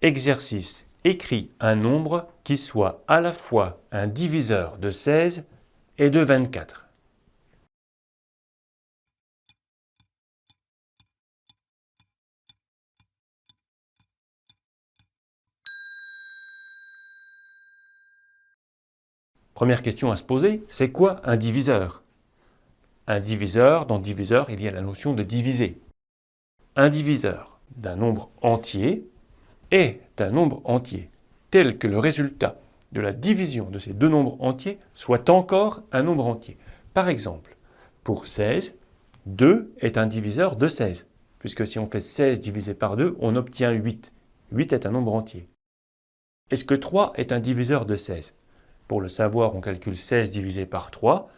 Exercice. Écris un nombre qui soit à la fois un diviseur de 16 et de 24. Première question à se poser, c'est quoi un diviseur? Un diviseur, dans diviseur, il y a la notion de diviser. Un diviseur d'un nombre entier est un nombre entier, tel que le résultat de la division de ces deux nombres entiers soit encore un nombre entier. Par exemple, pour 16, 2 est un diviseur de 16, puisque si on fait 16 divisé par 2, on obtient 8. 8 est un nombre entier. Est-ce que 3 est un diviseur de 16? Pour le savoir, on calcule 16 divisé par 3.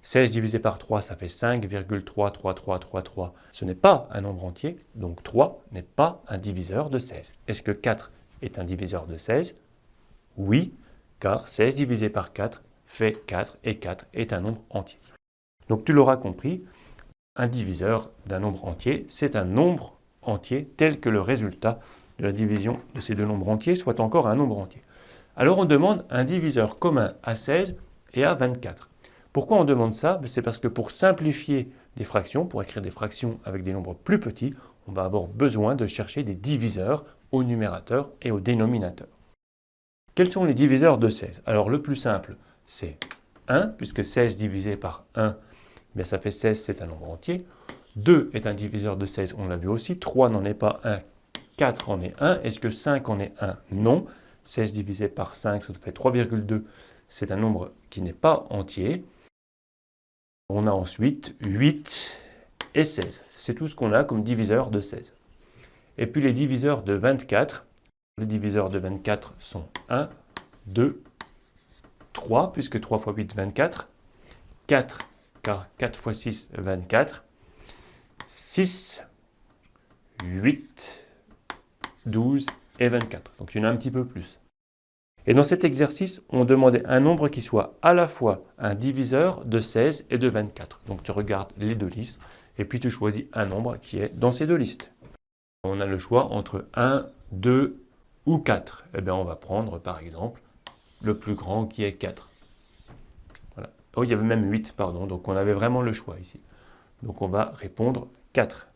16 divisé par 3, ça fait 5,33333. Ce n'est pas un nombre entier, donc 3 n'est pas un diviseur de 16. Est-ce que 4 est un diviseur de 16? Oui, car 16 divisé par 4 fait 4 et 4 est un nombre entier. Donc tu l'auras compris, un diviseur d'un nombre entier, c'est un nombre entier tel que le résultat de la division de ces deux nombres entiers soit encore un nombre entier. Alors on demande un diviseur commun à 16 et à 24. Pourquoi on demande ça? C'est parce que pour simplifier des fractions, pour écrire des fractions avec des nombres plus petits, on va avoir besoin de chercher des diviseurs au numérateur et au dénominateur. Quels sont les diviseurs de 16? Alors le plus simple, c'est 1, puisque 16 divisé par 1, bien ça fait 16, c'est un nombre entier. 2 est un diviseur de 16, on l'a vu aussi. 3 n'en est pas un, 4 en est un. Est-ce que 5 en est un? Non. 16 divisé par 5, ça fait 3,2. C'est un nombre qui n'est pas entier. On a ensuite 8 et 16. C'est tout ce qu'on a comme diviseur de 16. Et puis les diviseurs de 24. Les diviseurs de 24 sont 1, 2, 3, puisque 3 fois 8, 24. 4, car 4 fois 6, 24. 6, 8, 12 et 24. Donc il y en a un petit peu plus. Et dans cet exercice, on demandait un nombre qui soit à la fois un diviseur de 16 et de 24. Donc tu regardes les deux listes et puis tu choisis un nombre qui est dans ces deux listes. On a le choix entre 1, 2 ou 4. Eh bien, on va prendre par exemple le plus grand qui est 4. Voilà. Oh, il y avait même 8, pardon. Donc on avait vraiment le choix ici. Donc on va répondre 4.